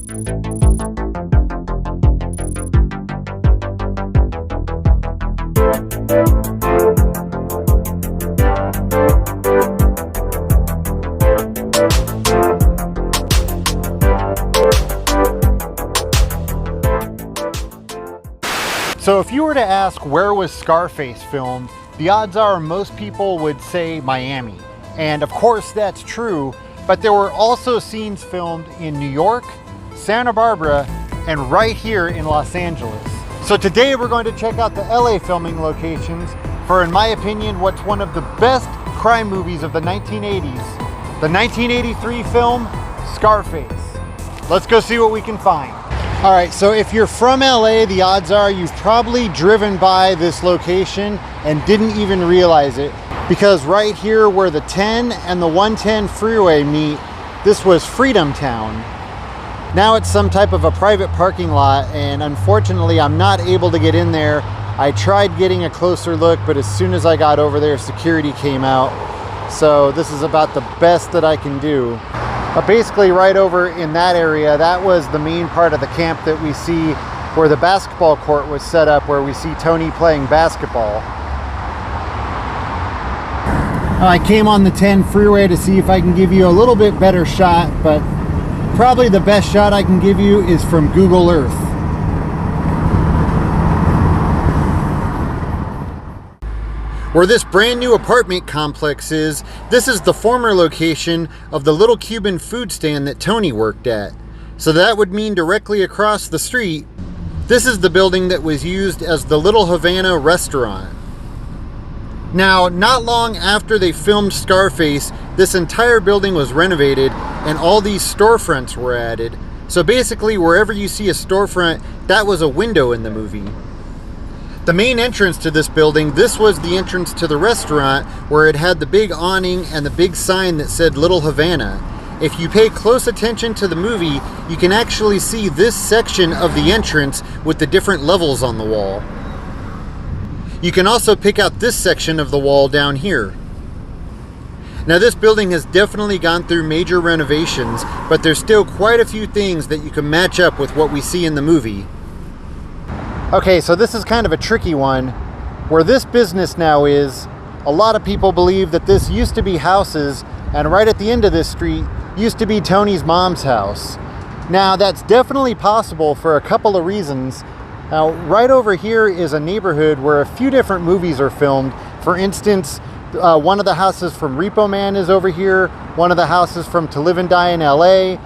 So if you were to ask where was Scarface filmed, the odds are most people would say Miami. And of course that's true, but there were also scenes filmed in New York, Santa Barbara, and right here in Los Angeles. So today we're going to check out the LA filming locations for, in my opinion, what's one of the best crime movies of the 1980s, the 1983 film, Scarface. Let's go see what we can find. All right, so if you're from LA, the odds are you've probably driven by this location and didn't even realize it, because right here where the 10 and the 110 freeway meet, this was Freedom Town. Now it's some type of a private parking lot, and unfortunately I'm not able to get in there. I tried getting a closer look, but as soon as I got over there, security came out. So this is about the best that I can do. But basically right over in that area, that was the main part of the camp that we see where the basketball court was set up, where we see Tony playing basketball. I came on the 10 freeway to see if I can give you a little bit better shot, but probably the best shot I can give you is from Google Earth. Where this brand new apartment complex is, this is the former location of the little Cuban food stand that Tony worked at. So that would mean directly across the street, this is the building that was used as the Little Havana restaurant. Now, not long after they filmed Scarface, this entire building was renovated and all these storefronts were added. So basically, wherever you see a storefront, that was a window in the movie. The main entrance to this building, this was the entrance to the restaurant, where it had the big awning and the big sign that said Little Havana. If you pay close attention to the movie, you can actually see this section of the entrance with the different levels on the wall. You can also pick out this section of the wall down here. Now this building has definitely gone through major renovations, but there's still quite a few things that you can match up with what we see in the movie. Okay, so this is kind of a tricky one. Where this business now is, a lot of people believe that this used to be houses, and right at the end of this street used to be Tony's mom's house. Now that's definitely possible for a couple of reasons. Now right over here is a neighborhood where a few different movies are filmed. For instance, one of the houses from Repo Man is over here, one of the houses from To Live and Die in LA.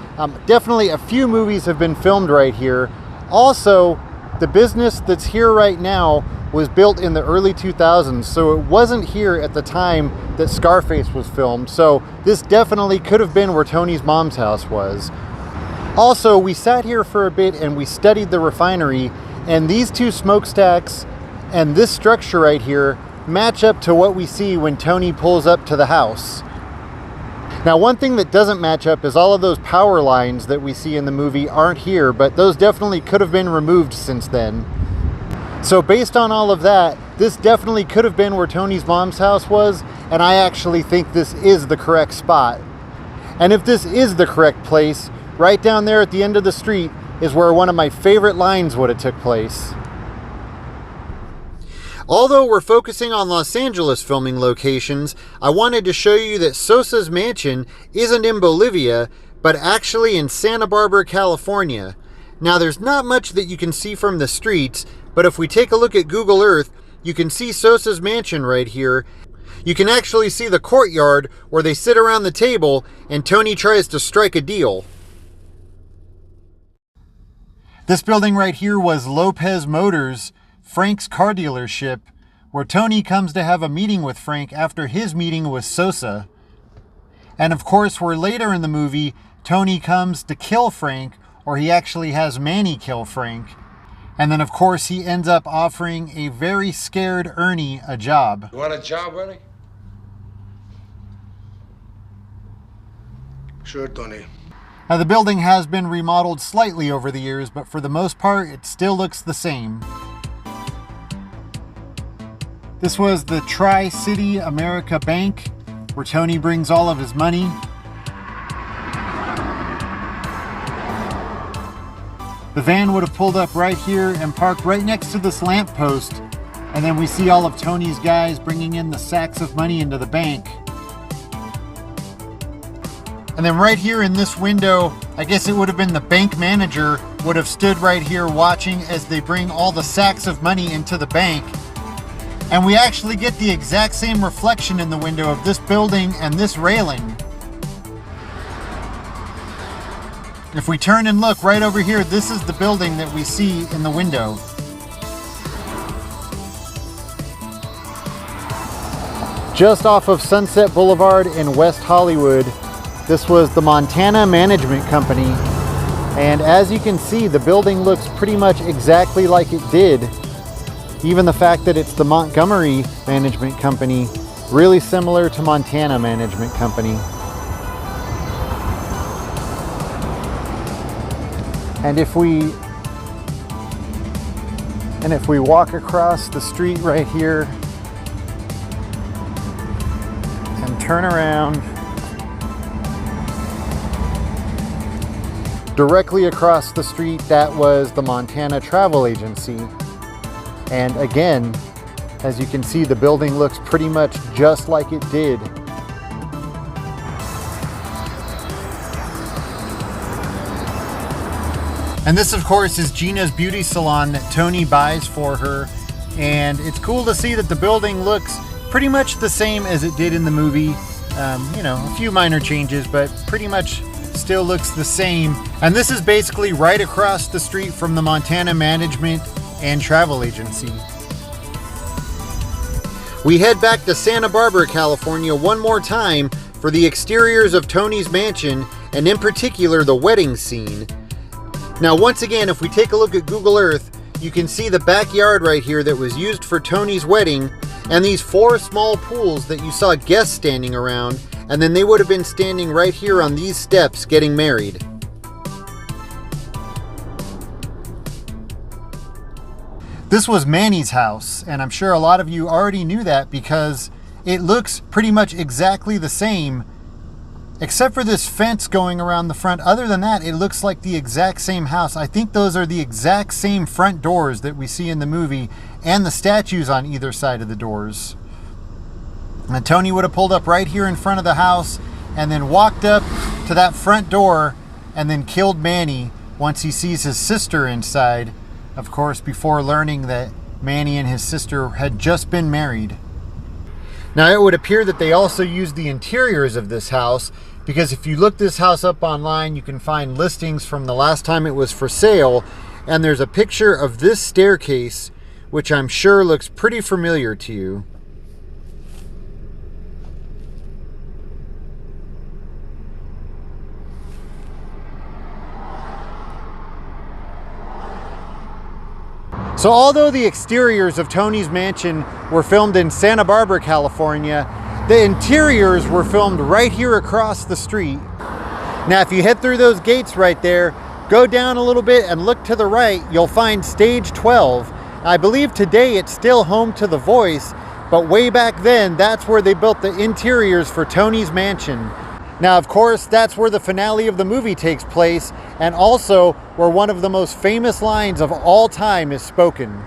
Definitely a few movies have been filmed right here. Also, the business that's here right now was built in the early 2000s, so it wasn't here at the time that Scarface was filmed. So this definitely could have been where Tony's mom's house was. Also, we sat here for a bit and we studied the refinery, and these two smokestacks and this structure right here match up to what we see when Tony pulls up to the house. Now, one thing that doesn't match up is all of those power lines that we see in the movie aren't here, but those definitely could have been removed since then. So based on all of that, this definitely could have been where Tony's mom's house was, and I actually think this is the correct spot. And if this is the correct place, right down there at the end of the street is where one of my favorite lines would have took place. Although we're focusing on Los Angeles filming locations, I wanted to show you that Sosa's mansion isn't in Bolivia, but actually in Santa Barbara, California. Now there's not much that you can see from the streets, but if we take a look at Google Earth, you can see Sosa's mansion right here. You can actually see the courtyard where they sit around the table and Tony tries to strike a deal. This building right here was Lopez Motors, Frank's car dealership, where Tony comes to have a meeting with Frank after his meeting with Sosa. And of course, where later in the movie, Tony comes to kill Frank, or he actually has Manny kill Frank. And then of course, he ends up offering a very scared Ernie a job. You want a job, Ernie? Sure, Tony. Now the building has been remodeled slightly over the years, but for the most part, it still looks the same. This was the TriCity America Bank, where Tony brings all of his money. The van would have pulled up right here and parked right next to this lamppost. And then we see all of Tony's guys bringing in the sacks of money into the bank. And then right here in this window, I guess it would have been the bank manager would have stood right here watching as they bring all the sacks of money into the bank. And we actually get the exact same reflection in the window of this building and this railing. If we turn and look right over here, this is the building that we see in the window. Just off of Sunset Boulevard in West Hollywood, this was the Montana Management Company. And as you can see, the building looks pretty much exactly like it did. Even the fact that it's the Montgomery Management Company, really similar to Montana Management Company. And if we walk across the street right here and turn around, directly across the street, that was the Montana Travel Agency. And again, as you can see, the building looks pretty much just like it did. And this, of course, is Gina's beauty salon that Tony buys for her. And it's cool to see that the building looks pretty much the same as it did in the movie. You know, a few minor changes, but pretty much still looks the same. And this is basically right across the street from the Montana Management and Travel Agency. We head back to Santa Barbara, California one more time for the exteriors of Tony's mansion, and in particular the wedding scene. Now once again, if we take a look at Google Earth, you can see the backyard right here that was used for Tony's wedding, and these 4 small pools that you saw guests standing around, and then they would have been standing right here on these steps getting married. This was Manny's house, and I'm sure a lot of you already knew that because it looks pretty much exactly the same, except for this fence going around the front. Other than that, it looks like the exact same house. I think those are the exact same front doors that we see in the movie, and the statues on either side of the doors. And Tony would have pulled up right here in front of the house and then walked up to that front door and then killed Manny once he sees his sister inside. Of course, before learning that Manny and his sister had just been married. Now, it would appear that they also used the interiors of this house, because if you look this house up online, you can find listings from the last time it was for sale, and there's a picture of this staircase, which I'm sure looks pretty familiar to you. So although the exteriors of Tony's mansion were filmed in Santa Barbara, California, the interiors were filmed right here across the street. Now, if you head through those gates right there, go down a little bit and look to the right, you'll find Stage 12. I believe today it's still home to The Voice, but way back then, that's where they built the interiors for Tony's mansion. Now, of course, that's where the finale of the movie takes place, and also where one of the most famous lines of all time is spoken.